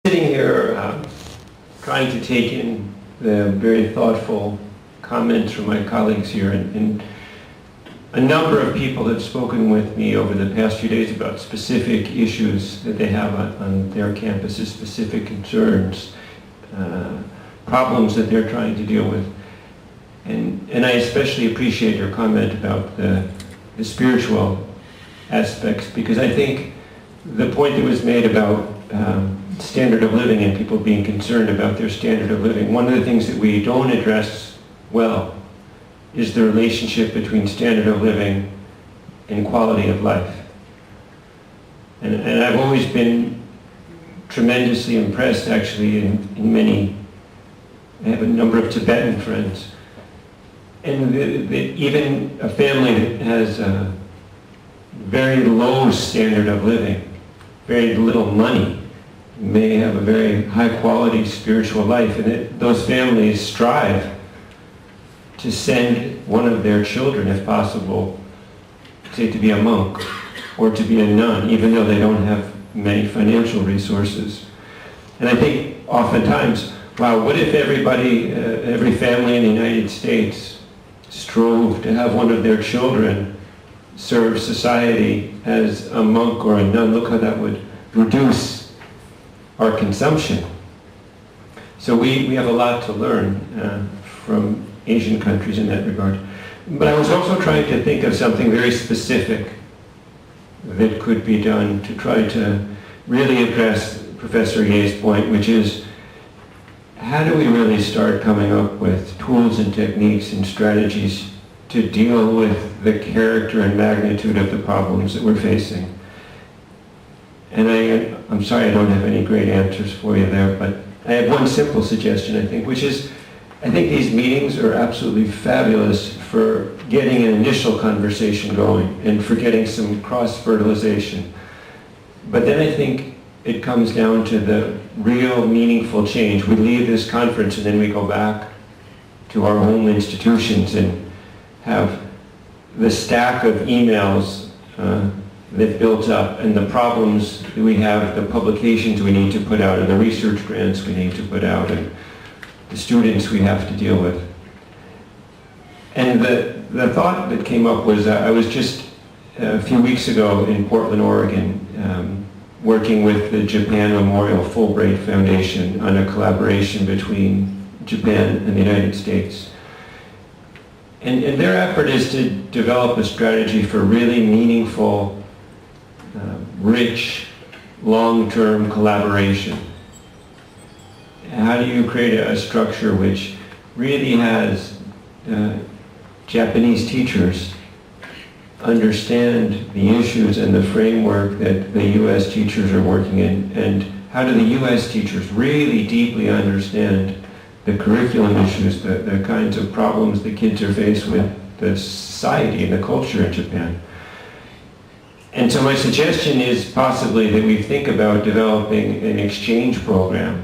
Sitting here trying to take in the very thoughtful comments from my colleagues here, and a number of people have spoken with me over the past few days about specific issues that they have on their campuses, specific concerns, problems that they're trying to deal with. And I especially appreciate your comment about the spiritual aspects, because I think the point that was made about standard of living and people being concerned about their standard of living, one of the things that we don't address well is the relationship between standard of living and quality of life. And I've always been tremendously impressed, actually, in many, I have a number of Tibetan friends, and even a family that has a very low standard of living, very little money, may have a very high quality spiritual life, and those families strive to send one of their children, if possible, say to be a monk or to be a nun, even though they don't have many financial resources. And I think oftentimes, wow, what if everybody, every family in the United States strove to have one of their children serve society as a monk or a nun? Look how that would reduce our consumption. So we have a lot to learn from Asian countries in that regard. But I was also trying to think of something very specific that could be done to try to really address Professor Ye's point, which is, how do we really start coming up with tools and techniques and strategies to deal with the character and magnitude of the problems that we're facing? And I'm sorry I don't have any great answers for you there, but I have one simple suggestion, I think, which is, I think these meetings are absolutely fabulous for getting an initial conversation going and for getting some cross-fertilization. But then I think it comes down to the real meaningful change. We leave this conference and then we go back to our home institutions and have the stack of emails that built up, and the problems that we have, the publications we need to put out, and the research grants we need to put out, and the students we have to deal with. And the thought that came up was, I was just a few weeks ago in Portland, Oregon, working with the Japan Memorial Fulbright Foundation on a collaboration between Japan and the United States. And their effort is to develop a strategy for really meaningful, rich, long-term collaboration. How do you create a structure which really has Japanese teachers understand the issues and the framework that the U.S. teachers are working in, and how do the U.S. teachers really deeply understand the curriculum issues, the kinds of problems the kids are faced with, the society and the culture in Japan. And so my suggestion is possibly that we think about developing an exchange program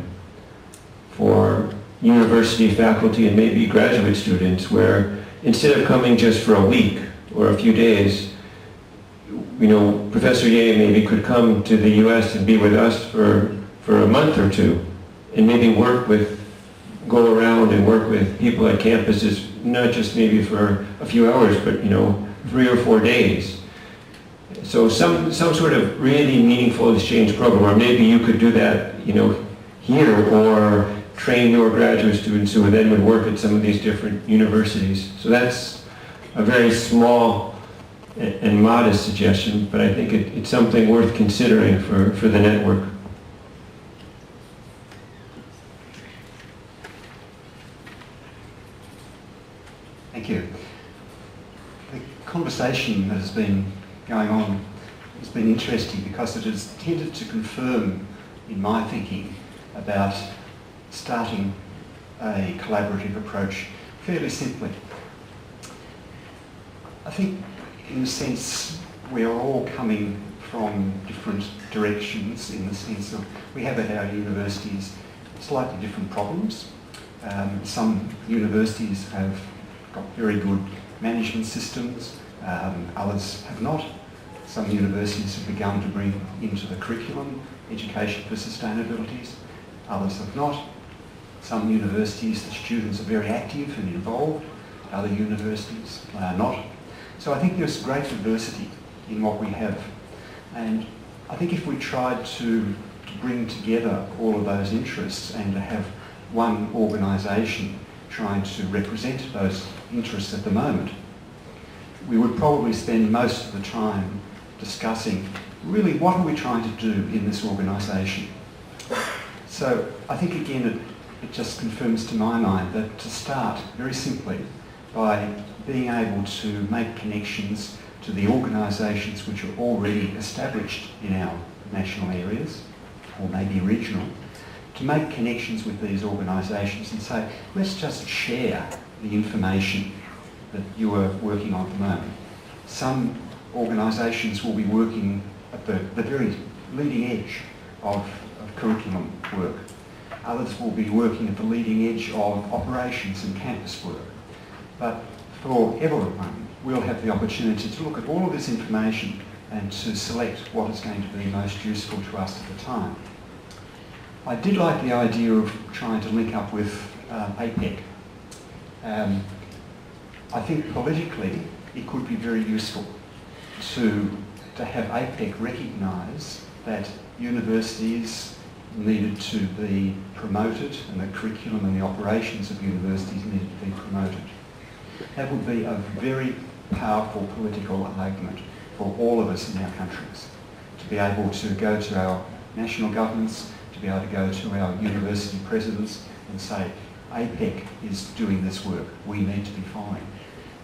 for university faculty and maybe graduate students, where instead of coming just for a week or a few days, you know, Professor Ye maybe could come to the US and be with us for a month or two, and maybe go around and work with people at campuses, not just maybe for a few hours, but 3 or 4 days. So some sort of really meaningful exchange program, or maybe you could do that, here, or train your graduate students who then would work at some of these different universities. So that's a very small and modest suggestion, but I think it's something worth considering for the network. Thank you. The conversation that has been going on has been interesting because it has tended to confirm in my thinking about starting a collaborative approach fairly simply. I think in a sense we are all coming from different directions, in the sense of we have at our universities slightly different problems. Some universities have got very good management systems, others have not. Some universities have begun to bring into the curriculum education for sustainability others have not. Some universities, the students are very active and involved. Other universities are not. So I think there's great diversity in what we have. And I think if we tried to bring together all of those interests and to have one organisation trying to represent those interests at the moment, we would probably spend most of the time discussing really what are we trying to do in this organisation. So I think again it just confirms to my mind that to start very simply by being able to make connections to the organisations which are already established in our national areas or maybe regional, to make connections with these organisations and say, let's just share the information that you are working on at the moment. Some organisations will be working at the very leading edge of curriculum work. Others will be working at the leading edge of operations and campus work. But for everyone, we'll have the opportunity to look at all of this information and to select what is going to be most useful to us at the time. I did like the idea of trying to link up with APEC. I think politically it could be very useful to have APEC recognise that universities needed to be promoted and the curriculum and the operations of universities needed to be promoted. That would be a very powerful political argument for all of us in our countries, to be able to go to our national governments, to be able to go to our university presidents and say, APEC is doing this work, we need to be following.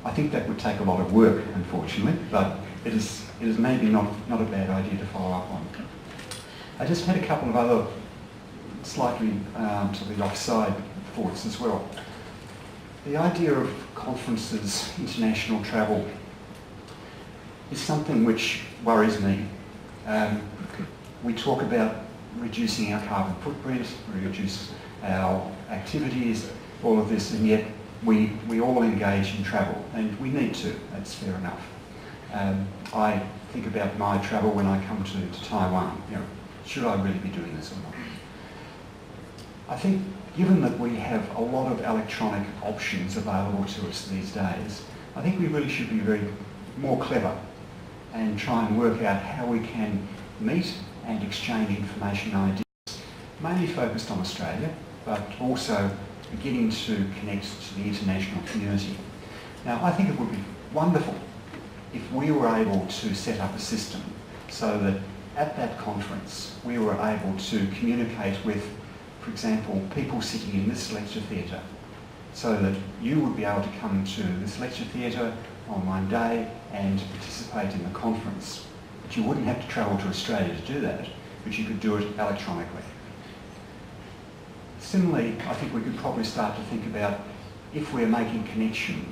I think that would take a lot of work, unfortunately, but it is maybe not a bad idea to follow up on. I just had a couple of other slightly to the offside thoughts as well. The idea of conferences, international travel, is something which worries me. We talk about reducing our carbon footprint, reduce our activities, all of this, and yet we all engage in travel, and we need to, that's fair enough. I think about my travel when I come to Taiwan. You know, should I really be doing this or not? I think given that we have a lot of electronic options available to us these days, I think we really should be more clever and try and work out how we can meet and exchange information and ideas, mainly focused on Australia, but also beginning to connect to the international community. Now, I think it would be wonderful if we were able to set up a system so that at that conference we were able to communicate with, for example, people sitting in this lecture theatre, so that you would be able to come to this lecture theatre on one day and participate in the conference. But you wouldn't have to travel to Australia to do that, but you could do it electronically. Similarly, I think we could probably start to think about if we're making connection